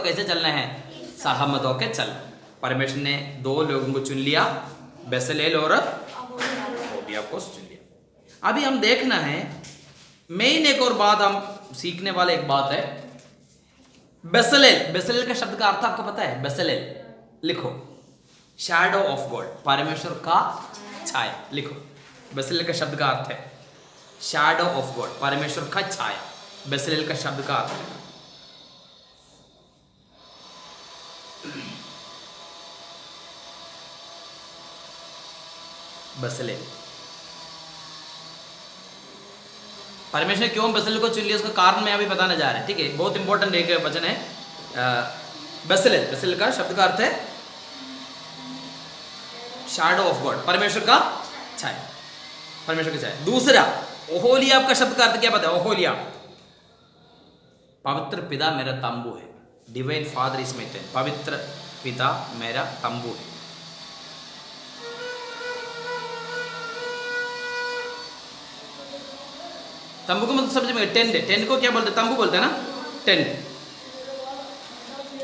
कैसे चलना है? सहमत होकर चलना। परमेश्वर ने दो लोगों को चुन लिया, बेसलेल और ओहोलियाब को चुन लिया। अभी हम देखना है मेन एक और बात हम सीखने वाले एक बात है बेसलेल। बेसलेल का शब्द का अर्थ आपको पता है? बेसलेल लिखो, शैडो ऑफ गॉड, परमेश्वर का छाया। लिखो, बेसलेल का शब्द का अर्थ है शैडो ऑफ गॉड, परमेश्वर का छाया। बेसलेल का शब्द का अर्थ है बेसलेल। परमेश्वर ने क्यों बेसलेल को चुन लिया उसका कारण मैं अभी बताने जा रहा है, ठीक है? बहुत इंपॉर्टेंट एक वचन है बेसलेल। बेसलेल का शब्द का अर्थ है शैडो ऑफ गॉड, परमेश्वर का छाया, परमेश्वर की छाया। दूसरा ओहोलियाब का शब्द का अर्थ क्या पता है? ओहोलियाब, पवित्र पिता मेरा तंबू है, divine father is my tent, पवित्र पिता मेरा तंबू है। तंबू को मतलब समझ में, टेंट है। टेंट को क्या बोलते हैं? तंबू बोलते हैं ना, टेंट।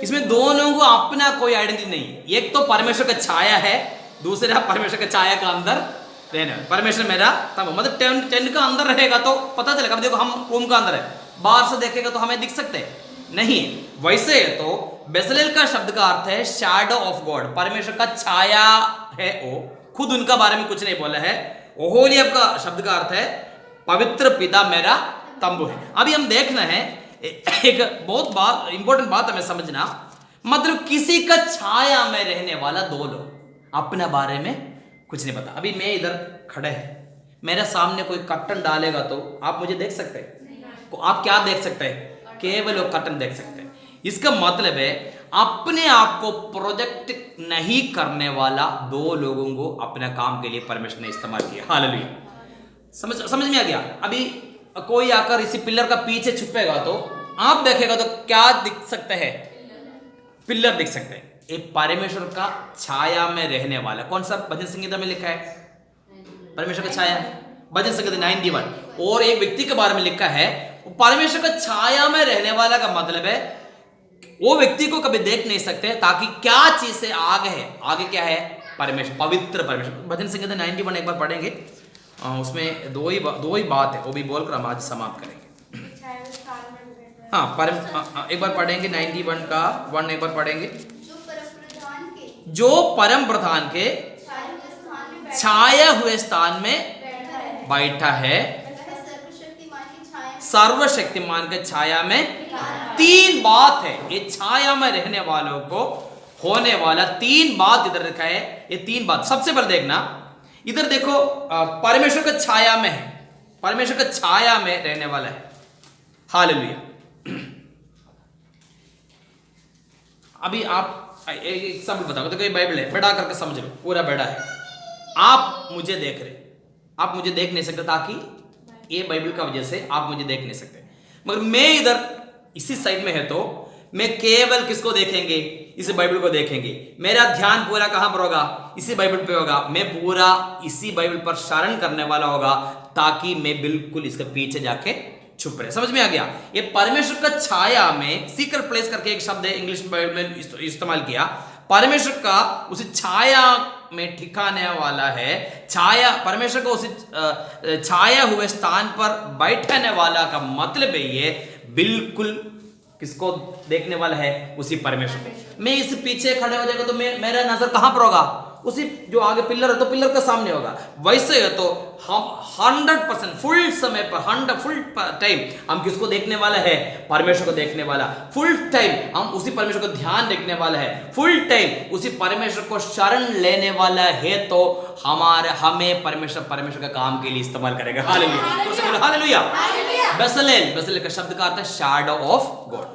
इसमें दोनों को अपना कोई आइडेंटिटी नहीं है। एक तो परमेश्वर का छाया है, दूसरा परमेश्वर का छाया का अंदर रहने। परमेश्वर मेरा तंबू मतलब टेंट का अंदर रहेगा तो पता चलेगा। देखो हम रूम का अंदर है, बाहर से देखेगा तो हमें दिख सकते हैं नहीं। वैसे तो बेसलेल का शब्द का अर्थ है शैडो ऑफ गॉड, परमेश्वर का छाया है। वो खुद उनका बारे में कुछ नहीं बोला है। ओहोलियाब का शब्द का अर्थ है पवित्र पिता मेरा तंबू है। अभी हम देखना है एक बहुत बात, इंपॉर्टेंट बात हमें समझना, मतलब किसी का छाया में रहने वाला दो लोग, अपने बारे में कुछ नहीं पता। अभी मैं इधर खड़े हैं, मेरे सामने कोई कर्टन डालेगा तो आप मुझे देख सकते हैं? आप क्या देख सकते हैं? केवल वो कर्टन देख सकते हैं। इसका मतलब है अपने आप को प्रोजेक्ट नहीं करने वाला दो लोगों को अपने काम के लिए परमेश्वर ने इस्तेमाल किया। हालेलुया। समझ में आ गया? अभी कोई आकर इसी पिलर का पीछे छुपेगा तो आप देखेगा तो क्या दिख सकते हैं? पिलर दिख सकते हैं। ये परमेश्वर का छाया में रहने वाला। कौन सा भजन संगीता में लिखा है? परमेश्वर का छाया, भजन संगीता 91। और एक व्यक्ति के बारे में लिखा है परमेश्वर का छाया में रहने वाला का मतलब है वो व्यक्ति को कभी देख नहीं सकते, ताकि क्या चीज से आगे है। आगे क्या है? परमेश्वर, पवित्र परमेश्वर। भजन संगीता 91 एक बार पढ़ेंगे, उसमें दो ही बात है, वो भी बोलकर हम आज समाप्त करेंगे। हाँ, एक बार पढ़ेंगे 91 का 1 एक बार पढ़ेंगे। जो परम प्रधान के छाया हुए स्थान में बैठा है, सर्वशक्तिमान के छाया में। तीन बात है ये छाया में रहने वालों को होने वाला, तीन बात इधर लिखा है। ये तीन बात सबसे पहले देखना, इधर देखो परमेश्वर का छाया में है, परमेश्वर का छाया में रहने वाला है। हालेलुया। अभी आप एक एग्जाम्पल बताओ, देखो ये बाइबल है, बड़ा करके समझ लो, पूरा बड़ा है। आप मुझे देख रहे, आप मुझे देख नहीं सकते, ताकि ये बाइबल का वजह से आप मुझे देख नहीं सकते। मगर मैं इधर इसी साइड में है तो मैं केवल किसको देखेंगे? इस बाइबल को देखेंगे। मेरा ध्यान पूरा कहां पर होगा? इसी बाइबल पे होगा। मैं पूरा इसी बाइबल पर शरण करने वाला होगा, ताकि मैं बिल्कुल इसके पीछे जाके छुप रहे। समझ में आ गया? ये परमेश्वर का छाया में, सीक्रेट प्लेस करके एक शब्द है इंग्लिश बाइबल में इस्तेमाल किया। परमेश्वर का उस छाया में ठिकाने वाला है। छाया, परमेश्वर को उस छाया हुए स्थान पर बैठने वाला का मतलब है ये बिल्कुल किसको देखने वाला है? उसी परमेश्वर को। मैं इस पीछे खड़े हो जाएगा तो मेरा नजर कहां पर होगा? उसी जो आगे पिलर है तो पिलर के सामने होगा। वैसे है तो हम 100% फुल समय पर फुल टाइम हम किसको देखने वाला है? परमेश्वर को देखने वाला। फुल टाइम हम उसी परमेश्वर को ध्यान देखने वाला है। फुल टाइम उसी परमेश्वर को शरण लेने वाला है, तो हमें परमेश्वर का काम के लिए इस्तेमाल करेगा। हालेलुया। तो से बोलो हालेलुया। बेसलेल का शब्द का अर्थ है शैडो ऑफ गॉड।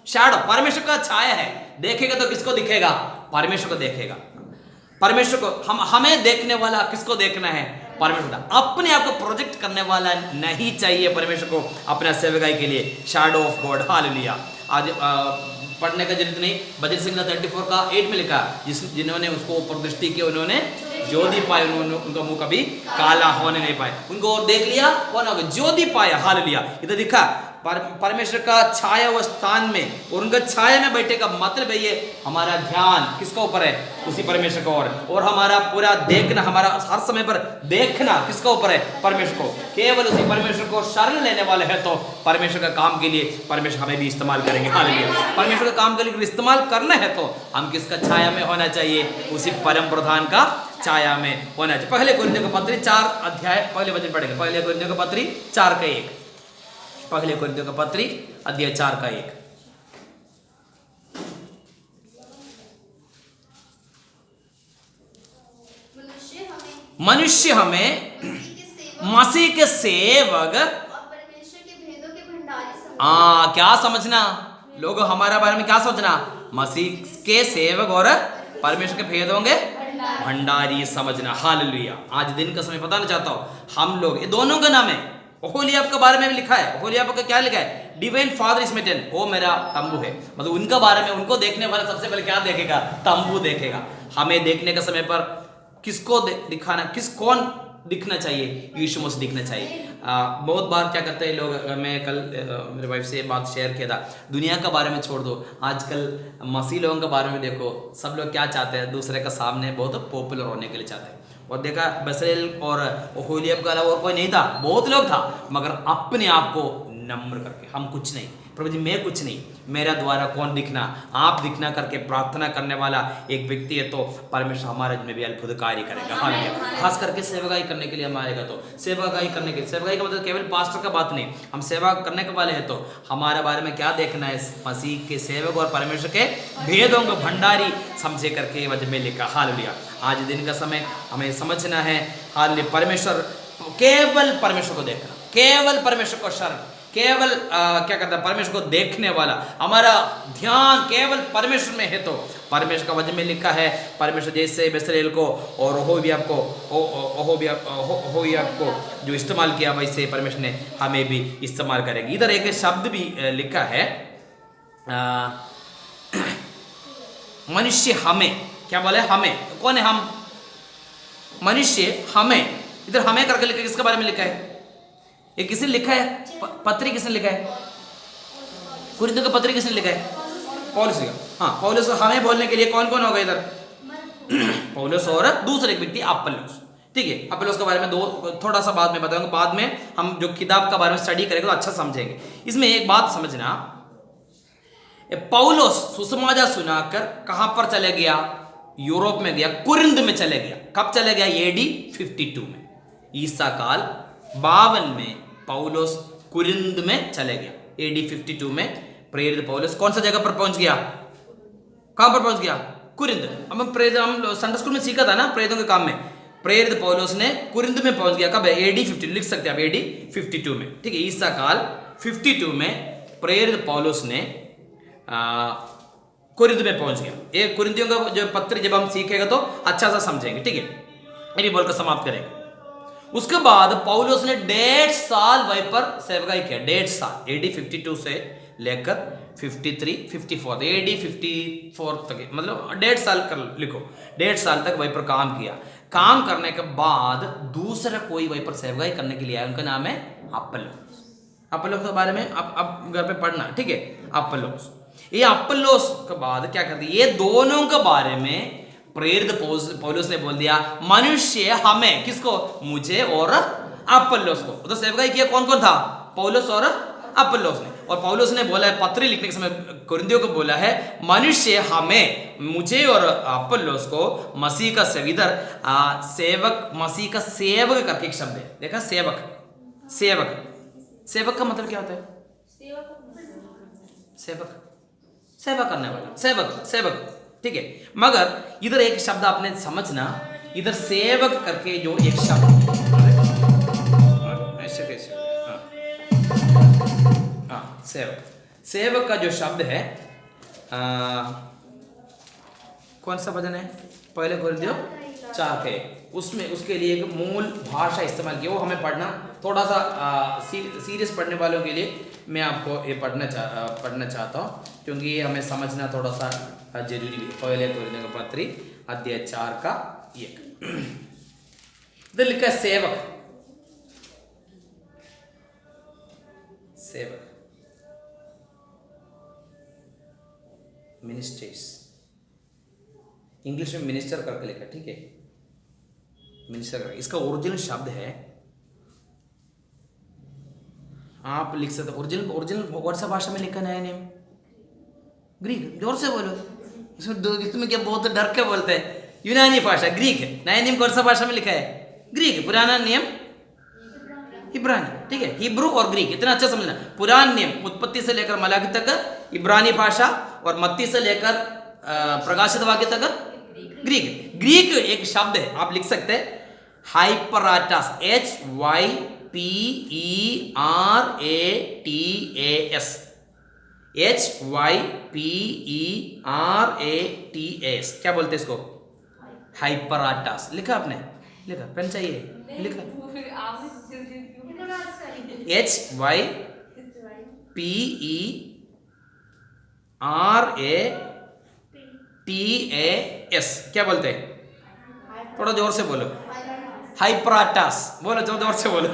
शैडो, परमेश्वर का छाया है। देखेगा तो किसको दिखेगा? परमेश्वर को देखेगा। परमेश्वर को हमें देखने वाला किसको देखना है? परमेश्वर का। अपने आप को प्रोजेक्ट करने वाला नहीं चाहिए परमेश्वर को अपना सेवकाई के लिए। Shadow of God. हालेलुया। आज पढ़ने का जरूरत नहीं, भजन संहिता 34 का 8 में लिखा, जिन्होंने उसको ऊपर दृष्टि की उन्होंने ज्योति पाई, उन्होंने उनका मुंह कभी काला होने नहीं पाए। उनको और देख लिया, कौन होगा? ज्योति पाया। हालेलुया। इधर दिखा परमेश्वर का छाया हुआ स्थान में और उनका छाया में बैठे का मतलब है ये हमारा ध्यान किसका ऊपर है, उसी परमेश्वर का और हमारा पूरा देखना, हमारा हर समय पर देखना किसका ऊपर है, परमेश्वर को। केवल उसी परमेश्वर को शरण लेने वाले हैं तो परमेश्वर का काम के लिए परमेश्वर हमें भी इस्तेमाल करेंगे। हालेलुया। परमेश्वर का काम के लिए इस्तेमाल करना है तो हम किसका छाया में होना चाहिए, उसी परम प्रधान का छाया में होना चाहिए। पहले कोरिन्थियों का पत्री 4 अध्याय पहले वचन पढ़ेंगे। पहले कोरिन्थियों का पत्री 4 का 1। पहले कोरिन्थियों का पत्री अध्याय 4 का 1। मनुष्य हमें मसीह के सेवक क्या समझना लोगों, हमारा बारे में क्या सोचना, मसीह के सेवक और परमेश्वर के भेदों के भंडारी समझना। हालेलुया। आज दिन का समय बताना चाहता हूं, हम लोग ये दोनों का नाम है। ओहोलियाब के बारे में भी लिखा है। ओहोलियाब का क्या लिखा है, डिवाइन फादर इज मेटन, वो मेरा तंबू है। मतलब उनका बारे में, उनको देखने वाला सबसे पहले क्या देखेगा, तंबू देखेगा। हमें देखने के समय पर किसको दिखाना, कौन दिखना चाहिए, यीशु मसीह दिखना चाहिए। बहुत बार क्या करते हैं लोग, मैं कल मेरे वाइफ से बात शेयर किया था, दुनिया का बारे में छोड़ दो, आजकल मसीह लोगों के बारे में देखो, सब लोग क्या चाहते हैं, दूसरे का सामने बहुत पॉपुलर होने के लिए चाहते हैं। और देखा बसरेल और ओहोलियब का अलावा और कोई नहीं था, बहुत लोग था, मगर अपने आप को नम्र करके, हम कुछ नहीं प्रभु जी, मैं कुछ नहीं, मेरा द्वारा कौन दिखना, आप दिखना करके प्रार्थना करने वाला एक व्यक्ति है तो परमेश्वर हमारे में भी अद्भुत कार्य करेगा। हालेलुया। खास करके सेवकाई करने के लिए हम आएगा तो सेवकाई करने के लिए, सेवकाई का मतलब केवल पास्टर का बात नहीं, हम सेवा करने के वाले हैं तो हमारे बारे में क्या देखना है, मसीह के सेवक और परमेश्वर के भेदों को भंडारी समझे करके वजह में लिखा। हालेलुया। आज दिन का समय हमें समझना है, हालेलुया, परमेश्वर, केवल परमेश्वर को देखना, केवल परमेश्वर को शरण, केवल क्या कहता है, परमेश्वर को देखने वाला, हमारा ध्यान केवल परमेश्वर में है तो परमेश्वर का वचन में लिखा है, परमेश्वर जैसे बेसलेल को और ओहोलियाब को जो इस्तेमाल किया वैसे परमेश्वर ने हमें भी इस्तेमाल करेगी। इधर एक शब्द भी लिखा है, मनुष्य हमें, क्या बोले, हमें, कौन है हम, मनुष्य हमें, इधर हमें करके लिखा, किसके बारे में लिखा है, ये किसने लिखा है, पत्री किसने लिखा है, कुरिन्थियों का पत्री किसने लिखा है, पौलुस लिखा। हाँ, पौलुस हमें बोलने के लिए कौन कौन होगा इधर, पौलुस और दूसरे व्यक्ति अपोलोस। ठीक है, अपोलोस के बारे में थोड़ा सा बाद में बताऊंगा, बाद में हम जो किताब का बारे में स्टडी करेंगे तो अच्छा समझेंगे। इसमें एक बात समझना, पौलुस सुसमाचार सुनाकर कहां पर चले गया, यूरोप में गया, कुरिन्थ में चले गया। कब चले गया, AD 52 में, ईसा काल 52 में पौलुस कुरिन्थ में चले गया। AD 52 में प्रेरित पौलुस कौन सा जगह पर पहुंच गया, कहां पर पहुंच गया, कुरिन्थ। हम संडे स्कूल में सीखा था ना प्रेरितों के काम में, प्रेरित पौलुस ने कुरिन्थ में पहुंच गया। कब है, AD 52 लिख सकते हैं आप, AD 52 में। ठीक है, ईसा काल 52 में प्रेरित पौलुस ने कुरिन्थ में पहुंच गया। ये कुरिन्थियों का जो पत्र जब हम सीखेगा तो अच्छा सा समझेंगे। ठीक है, मेरी बोलकर समाप्त करेंगे। उसके बाद पौलुस ने 1.5 साल वहीं पर सेवकाई किया, 1.5 साल, AD 52 से लेकर 53, 54, AD 54 तक, मतलब 1.5 साल कर लिखो, 1.5 साल तक वहीं पर काम किया। काम करने के बाद दूसरा कोई वहीं पर सेवकाई करने के लिए आया, उनका नाम है अपोलोस। अपोलोस के बारे में अब घर पे पढ़ना। ठीक है, अपोलोस, ये अपोलोस के बाद क्या करते, ये दोनों के बारे में प्रेरित पौलुस ने बोल दिया, मनुष्य हमें, किसको, मुझे और अपोलोस को। तो सेवकाई किया कौन कौन था, पौलुस और अपोलोस ने। और पौलुस ने बोला है, पत्र लिखने के समय कुरिन्थियों को बोला है, मनुष्य हमें, मुझे और अपोलोस को मसीह का सेवक, मसीह का सेवक करके एक शब्द है, देखा, सेवक, सेवक, सेवक का मतलब क्या होता है, सेवक, सेवा करने वाला, सेवक, सेवक। ठीक है, मगर इधर एक शब्द आपने समझना, इधर सेवक करके जो एक शब्द, ऐसे कैसे, हाँ, सेवक, सेवक का जो शब्द है, कौन सा वचन है, पहले कोरिन्थियों 4 के, उसमें उसके लिए एक मूल भाषा इस्तेमाल की, वो हमें पढ़ना थोड़ा सा सीरियस पढ़ने वालों के लिए मैं आपको ये पढ़ना चाहता हूँ, क्योंकि ये हमें समझना थोड़ा सा जरूरी है। पहले कोरिन्थियों का पत्री अध्याय 4 का 1, इधर लिखा है सेवक, सेवक, मिनिस्टर्स, इंग्लिश में मिनिस्टर करके लिखा, ठीक है, मिनिस्टर करके। इसका ओरिजिनल शब्द है, आप लिख सकते ओरिजिनल ओरिजिनल कौन सा भाषा में लिखा नया नेम? ग्रीक। जोर से बोलो, इसमें क्या बहुत डर के बोलते हैं? यूनानी भाषा, ग्रीक है। नया नेम कौन सा भाषा में लिखा है? ग्रीक। पुराना नियम इब्रानी, ठीक है, हिब्रू और ग्रीक, इतना अच्छा समझना। पुराना नियम उत्पत्ति से लेकर मलाकी तक इब्रानी भाषा, और मत्ती से लेकर प्रकाशित वाक्य तक ग्रीक। ग्रीक एक शब्द है, आप लिख सकते हैं हाइपराटास, HYPERATAS, HYPERATAS, क्या बोलते हैं इसको? हाइपराटास। लिखा आपने? लिखा? पेन चाहिए? लिखा? HYPERATAS, क्या बोलते हैं? थोड़ा जोर से बोलो। हाइपराटास बोलो, जोर से बोलो।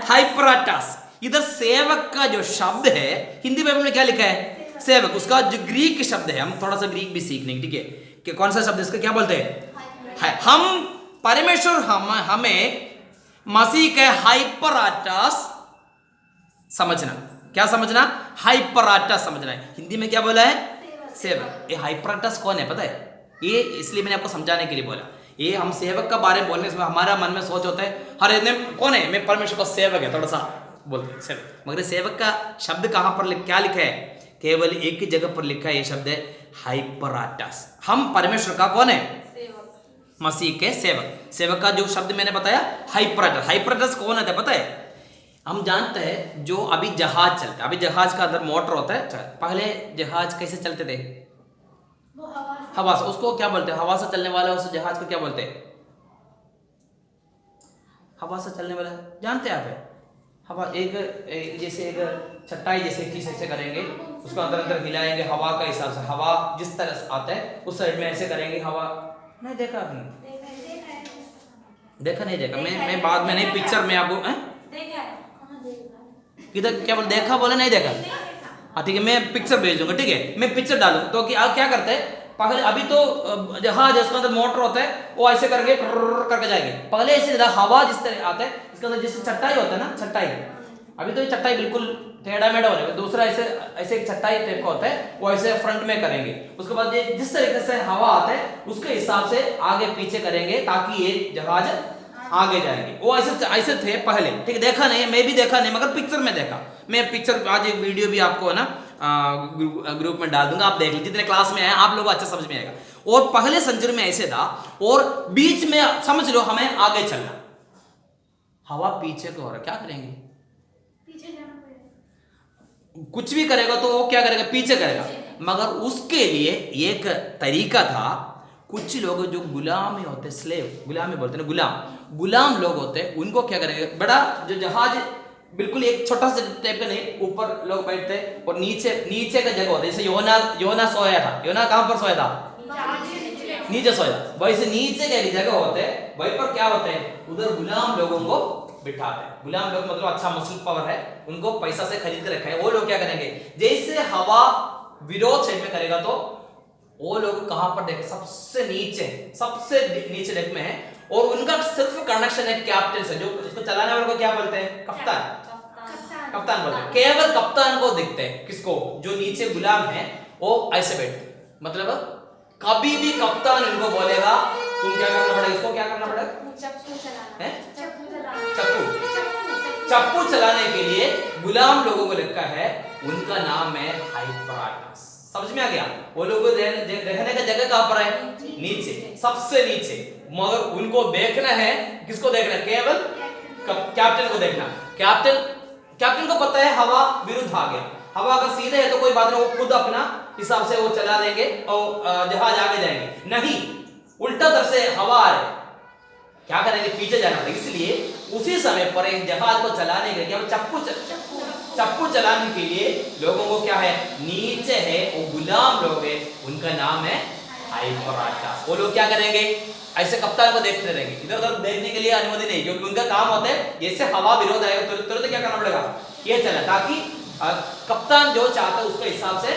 हाइपराटास। इधर सेवक का जो शब्द है, हिंदी बाइबल में क्या लिखा है? सेवक। उसका जो ग्रीक शब्द है, हम थोड़ा सा ग्रीक भी सीखने, ठीक है, कि कौन सा शब्द इसका क्या बोलते हैं? हम परमेश्वर हमें मसीह के हाइपराटास समझना। क्या समझना? हाइपराटास समझना है। हिंदी में क्या बोला है? सेवक। ये हाइपराटास कौन है पता है? ये इसलिए मैंने आपको समझाने के लिए बोला। ये हम सेवक का बारे में बोलने से हमारा मन में सोच होता है, हर इतने कौन है? मैं परमेश्वर का सेवक है, थोड़ा सा बोलते हैं सेवक। मगर सेवक का शब्द कहां पर क्या लिखा है? केवल एक ही जगह पर लिखा है, ये शब्द है हाइपराटास। हम परमेश्वर का कौन है? मसीह के सेवक। सेवक का जो शब्द मैंने बताया हाइपराटास। हाइपराटास कौन है पता है? हम जानते हैं जो अभी जहाज चलता है, अभी जहाज का अंदर मोटर होता है। पहले जहाज कैसे चलते थे? हवा से। उसको क्या बोलते हैं? हवा से चलने वाला उस जहाज को क्या बोलते हैं? हवा से चलने वाला, जानते हैं आप? हवा एक जैसे एक चट्टाई जैसे किस ऐसे करेंगे, उसको अंदर अंदर हिलाएंगे हवा का हिसाब से। हवा जिस तरह से आता है उस साइड में ऐसे करेंगे। हवा नहीं देखा आपने? देखा नहीं देखा? मैं बाद में नहीं, पिक्चर में आपको किधर क्या बोल देखा बोले नहीं देखा? हाँ ठीक है, मैं पिक्चर भेज दूंगा, ठीक है, मैं पिक्चर डालूंगा। तो आप क्या करते हैं? पहले अभी तो जहाज उसके अंदर मोटर होता है, वो ऐसे करके करके जाएंगे। पहले ऐसे हवा जिस तरह आता है, इसके अंदर जैसे चट्टाई होता है ना, चट्टाई। अभी तो ये चट्टाई बिल्कुल टेढ़ा मेढ़ा हो जाएगा। दूसरा ऐसे ऐसे एक चट्टाई टाइप का होता है, वो ऐसे फ्रंट में करेंगे। उसके बाद जिस तरीके से हवा आता है उसके हिसाब से आगे पीछे करेंगे, ताकि ये जहाज आगे जाएंगे। वो ऐसे ऐसे थे पहले, ठीक है। देखा नहीं, मैं भी देखा नहीं, मगर पिक्चर में देखा। मैं पिक्चर आज एक वीडियो भी आपको है ना ग्रुप में डाल दूंगा, आप देख लीजिए। जितने क्लास में आए आप लोगों को अच्छा समझ में आएगा। और पहले सेंचुरी में ऐसे था, और बीच में समझ लो हमें आगे चलना, हवा पीछे को हो रहा, क्या करेंगे? पीछे जाना पड़ेगा। कुछ भी करेगा तो वो क्या करेगा? पीछे करेगा। मगर उसके लिए एक तरीका था। कुछ लोग जो गुलामी होते, स्लेव, गुलामी बोलते हैं, गुलाम लोग होते हैं, उनको क्या करेंगे? बड़ा जो जहाज बिल्कुल एक छोटा सा टाइप का नहीं, ऊपर लोग बैठते और नीचे का जगह होता है। जैसे योना सोया था। योना कहां पर सोया था? नीचे सोया। वैसे नीचे के जगह होते हैं, वहीं पर क्या होते हैं? उधर गुलाम लोगों को बिठाते हैं। गुलाम लोग मतलब अच्छा मसल पावर है, उनको पैसा से खरीद के रखा है। वो लोग क्या करेंगे? जैसे हवा विरोध साइड में करेगा तो वो लोग कहां पर देखे? सबसे नीचे डेक में है। और उनका सिर्फ कनेक्शन है कैप्टन से। जो इसको चलाने वाले को क्या बोलते हैं? कप्तान बोलते हैं। केवल कप्तान को दिखते हैं। किसको? जो नीचे गुलाम है वो ऐसे बैठते, मतलब कभी भी कप्तान इनको बोलेगा तुम क्या करना पड़ेगा? इसको क्या करना पड़ेगा? चप्पू चलाने के लिए गुलाम लोगों को लिखा है, उनका नाम है हाइपराटास। समझ में आ गया? वो लोग रहने का जगह कहां पर है? नीचे, सबसे नीचे। मगर उनको देखना है, किसको देखना है? केवल कैप्टन को देखना। कैप्टन को पता है हवा विरुद्ध आ गया, हवा अगर सीधे है तो कोई बात नहीं, वो खुद अपना हिसाब से वो चला देंगे और जहाज आगे जाएंगे। नहीं, उल्टा तरफ से हवा आ रही, क्या करेंगे? पीछे जाना है। इसलिए उसी समय पर एक जहाज को चलाने के लिए चप्पू चलाने के लिए लोगों को क्या है? नीचे है वो गुलाम लोग है, उनका नाम है हाइपराटास। वो लोग क्या करेंगे? ऐसे कप्तान को देखते रहेंगे, इधर उधर देखने के लिए अनुमति नहीं, क्योंकि उनका काम होता है जैसे हवा विरोध आएगा तुरंत क्या करना पड़ेगा? ये चला, ताकि कप्तान जो चाहता है उसके हिसाब से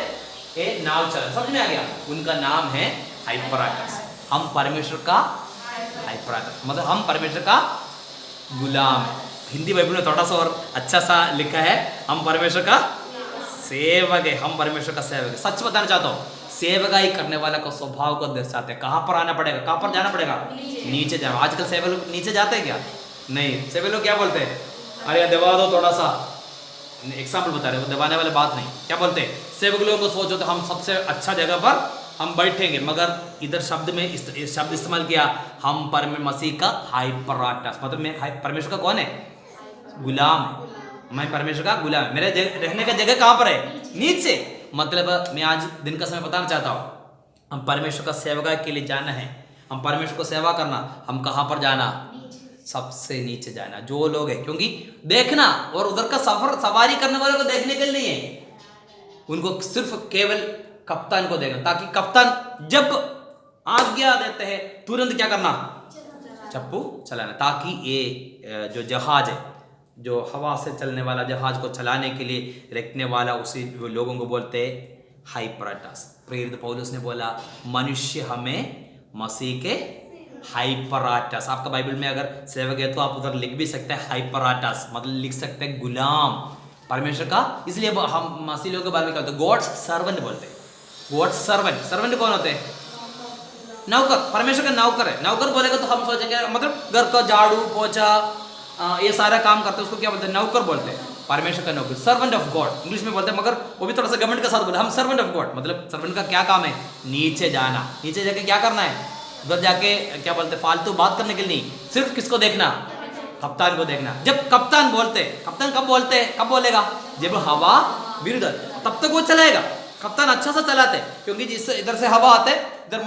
ये नाव चला, समझ में आ गया? उनका नाम है हाइपराटस। हम परमेश्वर का हाइपराटस मतलब हम परमेश्वर का गुलाम है। हिंदी बाइबल में थोड़ा सा और अच्छा सा लिखा है, हम परमेश्वर का सेवक है, हम परमेश्वर का सेवक है। सच बताना चाहता हूँ, सेवकाई करने वाला का स्वभाव को दर्शाते हैं। कहाँ पर आना पड़ेगा, कहाँ पर जाना पड़ेगा? नीचे जाना। आजकल सेवक लोग नीचे जाते हैं क्या? नहीं, सेवक लोग क्या बोलते हैं? अरे दबा दो थोड़ा सा, एग्जाम्पल बता रहे, वो दबाने वाली बात नहीं। क्या बोलते हैं? सेवक लोगों को सोचो तो हम सबसे अच्छा जगह पर हम बैठेंगे, मगर इधर शब्द में इस शब्द इस्तेमाल किया, हम परमेश्वर मसीह का हाइपराटस मतलब मैं परमेश्वर का कौन है? गुलाम है। मैं परमेश्वर का गुलाम है। मेरे रहने का जगह कहाँ पर है? नीचे। मतलब मैं आज दिन का समय बताना चाहता हूँ, हम परमेश्वर का सेवका के लिए जाना है, हम परमेश्वर को सेवा करना, हम कहाँ पर जाना? सबसे नीचे जाना। जो लोग है, क्योंकि देखना और उधर का सवारी करने वाले को देखने के लिए नहीं है, उनको सिर्फ केवल कप्तान को देखना, ताकि कप्तान जब आज्ञा देते हैं तुरंत क्या करना? चप्पू चलाना, ताकि ये जो जहाज है, जो हवा से चलने वाला जहाज को चलाने के लिए रखने वाला, उसी लोगों को बोलते हैं हाइपराटस। प्रेरित पौलुस ने बोला मनुष्य हमें मसीह के हाइपराटस। आपका बाइबल में अगर सेवक है तो आप उधर लिख भी सकते हैं हाइपराटस, मतलब लिख सकते हैं गुलाम परमेश्वर का। इसलिए हम मसीह लोगों के बारे में क्या होते हैं? गॉड्स सर्वेंट बोलते हैं। गॉड्स सर्वेंट, सर्वेंट कौन होते हैं? नौकर, परमेश्वर का नौकर है। नौकर बोलेगा तो हम सोचेंगे मतलब घर का झाड़ू पोछा ये सारा काम करते हैं, उसको क्या बोलते हैं? नौकर बोलते हैं। परमेश्वर का नौकर, सर्वेंट ऑफ गॉड इंग्लिश में बोलते हैं, मगर वो भी थोड़ा सा गवर्नमेंट के साथ बोलते हैं। हम सर्वेंट ऑफ गॉड मतलब सर्वेंट का क्या काम है? नीचे जाना। नीचे जाके क्या करना है? उधर जाके क्या बोलते हैं? फालतू बात करने के लिए नहीं, सिर्फ किसको देखना? कप्तान को देखना। जब कप्तान बोलते, कप्तान कब बोलते हैं? कब बोलेगा? जब हवा विरुद्ध, तब तक वो चलाएगा। कप्तान अच्छा सा चलाते, क्योंकि जिस इधर से हवा आते इधर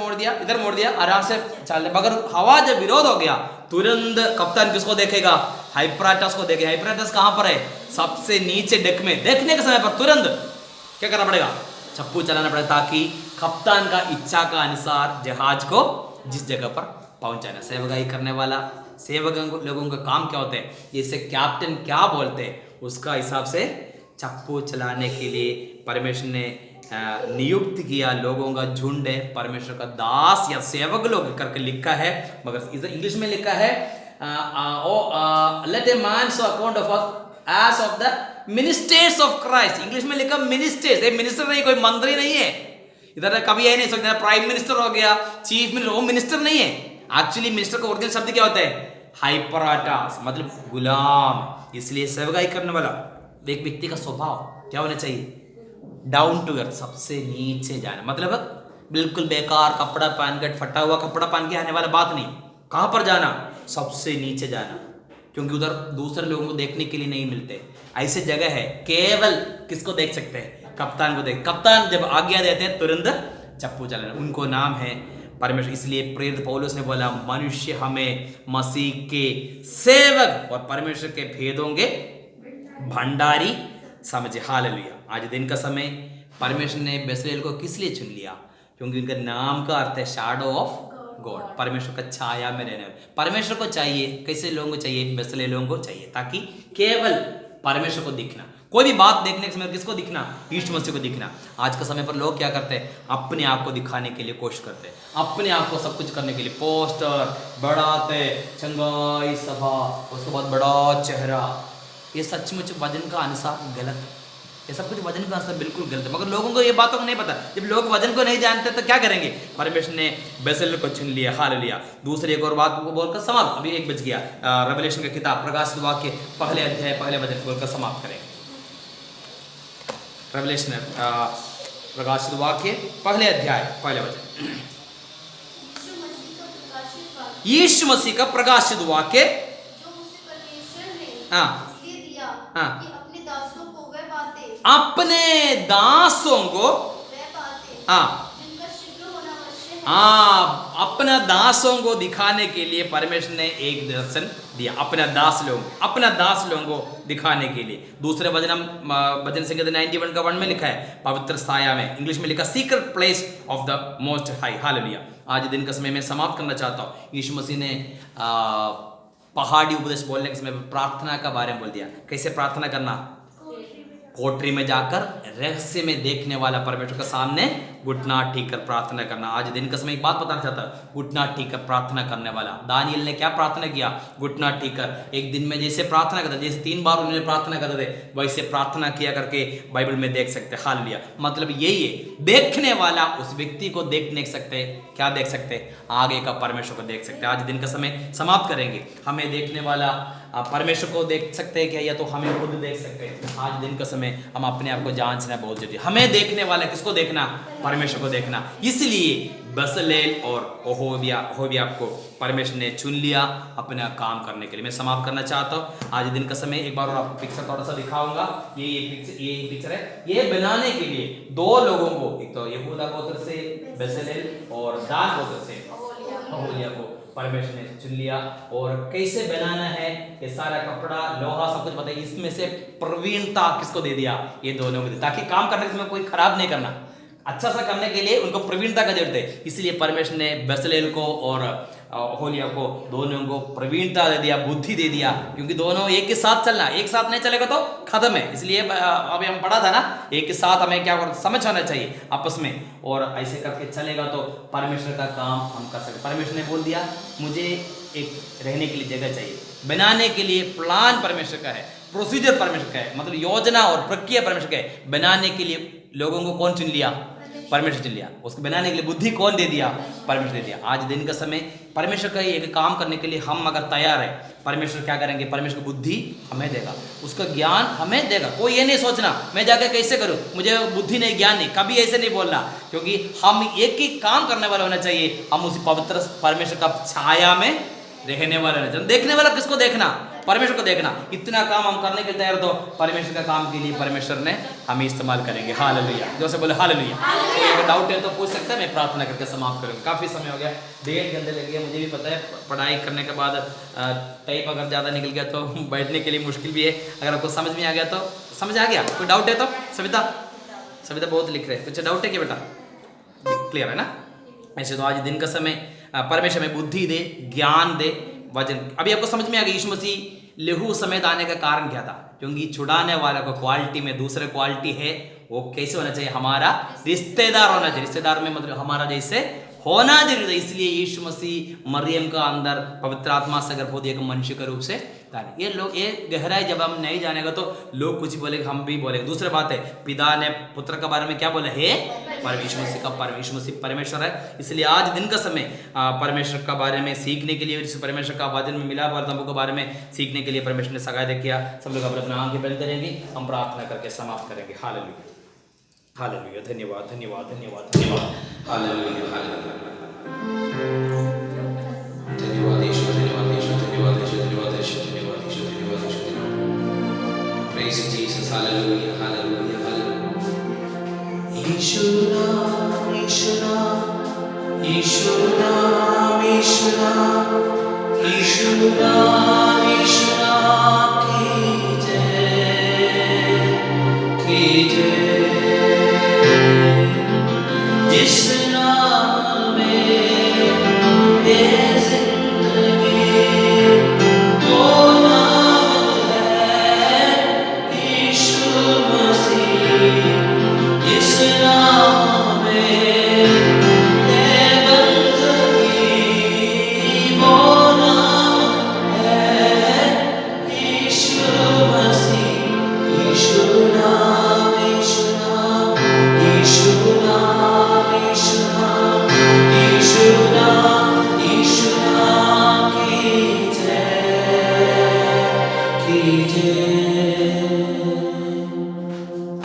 मोड़ दिया आराम से चल। मगर हवा जब विरोध हो गया, तुरंत कप्तान किसको देखेगा? हाइपराटस को देखेगा। हाइपराटस कहाँ पर है? सबसे नीचे डेक में। देखने के समय पर तुरंत क्या करना पड़ेगा? चप्पू चलाना पड़ेगा, ताकि कप्तान का इच्छा का अनुसार जहाज को जिस जगह पर पहुंचाना। सेवकाई करने वाला सेवक लोगों का काम क्या होते हैं? जैसे कैप्टन क्या बोलते हैं उसका हिसाब से चप्पू चलाने के लिए परमेश्वर ने नियुक्त किया लोगों का झुंड है। परमेश्वर का दास या सेवक लोग करके लिखा है, मगर इधर इंग्लिश में लिखा है let a man so account of as of the ministers of Christ. English में लिखा मिनिस्टर्स। एक मिनिस्टर नहीं, कोई मंत्री नहीं है। इधर कभी यही नहीं सकता प्राइम मिनिस्टर हो गया, चीफ मिनिस्टर, वो मिनिस्टर नहीं है। एक्चुअली मिनिस्टर का ओरिजिनल शब्द क्या होता है? हाइपराटस मतलब गुलाम। इसलिए सेवकाई करने वाला एक व्यक्ति का स्वभाव क्या होना चाहिए? डाउन टू अर्थ, सबसे नीचे जाना। मतलब बिल्कुल बेकार कपड़ा पहन कर, फटा हुआ कपड़ा पहन के आने वाला बात नहीं। कहाँ पर जाना? सबसे नीचे जाना, क्योंकि उधर दूसरे लोगों को देखने के लिए नहीं मिलते। ऐसे जगह है केवल किसको देख सकते हैं? कप्तान को देख। कप्तान जब आज्ञा देते हैं तुरंत चप्पू चलाना। उनको नाम है परमेश्वर। इसलिए प्रेरित पौलुस ने बोला मनुष्य हमें मसीह के सेवक और परमेश्वर के भेदों के भंडारी समझे। हालेलुया। आज दिन का समय परमेश्वर ने बेसलेल को किस लिए चुन लिया? क्योंकि उनका नाम का अर्थ है शैडो ऑफ गॉड, परमेश्वर का छाया में रहने वाले। परमेश्वर को चाहिए, कैसे लोगों को चाहिए? बेसलेल लोगों को चाहिए, ताकि केवल परमेश्वर को दिखना। कोई भी बात देखने के समय किसको दिखना? यीशु मसीह को दिखना। आज के समय पर लोग क्या करते हैं? अपने आप को दिखाने के लिए कोशिश करते हैं, अपने आप को सब कुछ करने के लिए पोस्टर बढ़ाते, चंगाई सभा, उसके बाद बड़ा चेहरा। ये सचमुच वजन का अनुसार गलत है। ये सब कुछ वजन का अनुसार बिल्कुल गलत है, मगर लोगों को ये बातों को नहीं पता। जब लोग वजन को नहीं जानते तो क्या करेंगे? परमेश्वर ने बेसलेल को चुन लिया। हालेलुया। दूसरी एक और बात को बोलकर समाप्त, अभी 1 बज गया। रेवलेशन का किताब प्रकाशित वाक्य पहले अध्याय पहले वचन बोलकर समाप्त करेंगे। रेवलेशन प्रकाशित वाक्य पहले अध्याय पहले वचन। यीशु मसीह का प्रकाशित वाक्य अपने दासों को अपना दासों को दिखाने के लिए परमेश्वर ने एक दर्शन दिया। अपना दास लोगों को दिखाने के लिए। दूसरे वचन संहिता 91 का 1 में लिखा है पवित्र साया में। इंग्लिश में लिखा secret place of the most high. Hallelujah. आज दिन का समय में समाप्त करना चाहता हूँ। यीशु मसीह ने पहाड़ी उपदेश बोलने के समय प्रार्थना का बारे में बोल दिया। कैसे प्रार्थना करना? कोठरी में जाकर रहस्य में देखने वाला परमेश्वर के सामने घुटना टेक कर प्रार्थना करना। आज दिन का समय एक बात बताना चाहता हूं, घुटना टेक कर प्रार्थना करने वाला। दानियल ने क्या प्रार्थना किया? घुटना टेक कर। एक दिन में जैसे प्रार्थना करते, जैसे 3 बार उन्होंने प्रार्थना करते थे, वैसे प्रार्थना किया करके बाइबल में देख सकते। हालेलुया। मतलब यही है, देखने वाला उस व्यक्ति को देख नहीं सकते, क्या देख सकते? आगे का परमेश्वर को देख सकते। आज दिन का समय समाप्त करेंगे। हमें देखने वाला परमेश्वर को देख सकते हैं क्या, या तो हमें खुद देख सकते हैं? आज दिन का समय हम अपने आप को जांचना बहुत जरूरी है। हमें देखने वाला किसको देखना? परमेश्वर को देखना। इसलिए बसलेल और ओहोबिया को परमेश्वर ने चुन लिया अपना काम करने के लिए। मैं समाप्त करना चाहता हूँ आज दिन का समय। एक बार और आपको पिक्चर थोड़ा सा दिखाऊंगा। ये पिक्चर है। ये बनाने के लिए 2 लोगों को, एक तो यहूदा गोत्र से बसलेल और दान गोत्र से ओहोलिया को परमेश्वर ने चुन लिया। और कैसे बनाना है, ये सारा कपड़ा, लोहा, सब कुछ बताइए। इसमें से प्रवीणता किसको दे दिया? ये दोनों को, ताकि काम करने के समय कोई खराब नहीं करना, अच्छा सा करने के लिए उनको प्रवीणता का जरूरत है। इसलिए परमेश्वर ने बसलेल को और ओहोलिया को, दोनों को प्रवीणता दे दिया, बुद्धि दे दिया, क्योंकि दोनों एक के साथ चलना। एक साथ नहीं चलेगा तो खत्म है। इसलिए अभी हम पढ़ा था ना, एक के साथ हमें क्या समझ आना चाहिए आपस में, और ऐसे करके चलेगा तो परमेश्वर का काम हम कर सकते। परमेश्वर ने बोल दिया मुझे एक रहने के लिए जगह चाहिए, बनाने के लिए प्लान परमेश्वर का है, प्रोसीजर परमेश्वर का है, मतलब योजना और प्रक्रिया परमेश्वर का है। बनाने के लिए लोगों को कौन चुन लिया? परमेश्वर चुन लिया। उसको बनाने के लिए बुद्धि कौन दे दिया? परमेश्वर दे दिया। आज दिन का समय परमेश्वर का एक काम करने के लिए हम अगर तैयार है, परमेश्वर क्या करेंगे? परमेश्वर की बुद्धि हमें देगा, उसका ज्ञान हमें देगा। कोई ये नहीं सोचना मैं जाके कैसे करूं, मुझे बुद्धि नहीं, ज्ञान नहीं, कभी ऐसे नहीं बोलना, क्योंकि हम एक ही काम करने वाला होना चाहिए। हम उसी पवित्र परमेश्वर का छाया में रहने वाला होना चाहिए। देखने वाला किसको देखना? परमेश्वर को देखना। इतना काम हम करने के तैयार, तो परमेश्वर का काम के लिए परमेश्वर ने हमें इस्तेमाल करेंगे। हालेलुया। जो से बोले हालेलुया। कोई अगर डाउट है तो पूछ सकता है, मैं प्रार्थना करके समाप्त करूँगा। काफ़ी समय हो गया, 1.5 घंटे लग गया, मुझे भी पता है। पढ़ाई करने के बाद टाइप अगर ज़्यादा निकल गया तो बैठने के लिए मुश्किल भी है। अगर आपको समझ में आ गया तो समझ आ गया। कोई डाउट है तो? सविता बहुत लिख रहे हैं, कुछ डाउट है क्या बेटा? क्लियर है ना? ऐसे तो आज दिन का समय परमेश्वर में बुद्धि दे, ज्ञान दे, वजन। अभी आपको समझ में आ गया यीशु मसीह लहू समेत आने का कारण क्या था? क्योंकि छुड़ाने वाला को क्वालिटी में दूसरे क्वालिटी है, वो कैसे होना चाहिए? हमारा रिश्तेदार होना चाहिए। रिश्तेदार में मतलब हमारा जैसे होना जरूरी है। इसलिए यीशु मसीह मरियम का अंदर पवित्र आत्मा से गर्भ होती है, एक मनुष्य के रूप से डाले। ये लोग, ये गहराई जब हम नहीं जानेगा तो लोग कुछ बोलेंगे, हम भी बोलेंगे। दूसरी बात है, पिता ने पुत्र के बारे में क्या बोला है? परमेश्वर मसीह का परमेश्वर मसीह परमेश्वर है। इसलिए आज दिन का समय परमेश्वर का बारे में सीखने के लिए, परमेश्वर का वचन में मिला वर्तमान के बारे में सीखने के लिए परमेश्वर ने सहायता किया। सब लोग अपना आंखें बंद करेंगे, हम प्रार्थना करके समाप्त करेंगे। Hallelujah, hallelujah. धन्यवाद, धन्यवाद, धन्यवाद, धन्यवाद। Hallelujah, hallelujah. धन्यवाद यीशु, धन्यवाद यीशु, धन्यवाद यीशु, धन्यवाद यीशु, धन्यवाद यीशु, धन्यवाद यीशु, धन्यवाद। Praise Jesus. Hallelujah, hallelujah, hallelujah. यीशु नाम, यीशु नाम, यीशु नाम, यीशु नाम, यीशु नाम, यीशु नाम की जय, की जय। जिस नाम में है जिंदगी, वो नाम है यीशु मसीह। जिस नाम में है बंदगी, वो नाम है यीशु मसीह। यीशु नाम, यीशु नाम, यीशु नाम, यीशु नाम, यीशु नाम, यीशु नाम की जय, की जय।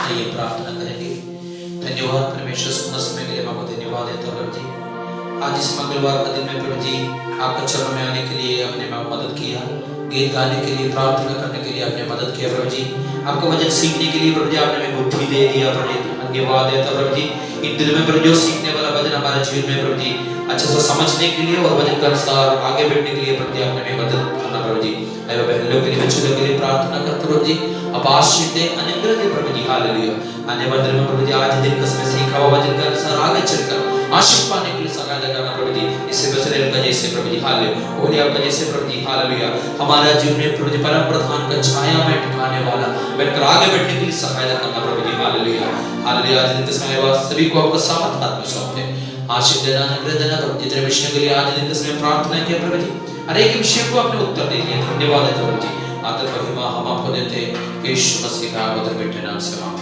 आइए प्रार्थना करेंगे। धन्यवाद परमेश्वर, सुंदर समय के लिए आपको धन्यवाद देता हूं प्रभु जी। आज इस मंगलवार का दिन में प्रभु जी आपके चरणों में आने के लिए आपने मदद किया, गीत गाने के लिए, प्रार्थना करने के लिए आपने मदद किया प्रभु जी। आपको वचन सीखने के लिए प्रभु जी आपने हमें बुद्धि दे दिया प्रभु जी। धन्यवाद देता प्रभु जी। इन दिनों में प्रभु जो सीखने वाला वचन हमारे जीवन में प्रभु जी अच्छे से समझने के लिए और वचन के अनुसार आगे बढ़ने के लिए प्रभु जी आपने हमें मदद करना प्रभु जी। ऐसे बहनों के लिए, बच्चों के लिए प्रार्थना करते प्रभु जी। अब आशीष दे, अनुग्रह दे प्रभु जी। हालेलुया। आने वाले दिन में प्रभु जी आज दिन का समय सीखा हुआ वचन के अनुसार आगे चलकर आशीष पाने के लिए सहायता करना प्रभु जी। इससे बसरेल का जैसे प्रभु जी। हालेलुया। और आपका जैसे प्रभु जी हालेलुया हमारा जीवन में प्रभु जी परम प्रधान का छाया में ठिकाने वाला बनकर आगे बढ़ने के लिए सहायता करना प्रभु जी हालेलुया हालेलुया। आज दिन के समय बाद सभी को आपका सामर्थ हाथ में सौंपते हैं, आशीष देना अनुग्रह देना प्रभु जी। जितने विषयों के लिए आज दिन के समय प्रार्थना किया प्रभु जी, हर एक विषय को आपने उत्तर दे दिया, धन्यवाद है प्रभु जी। आदर महिमा हम आपको देते हैं यीशु मसीह का अवतार बेटे नाम से।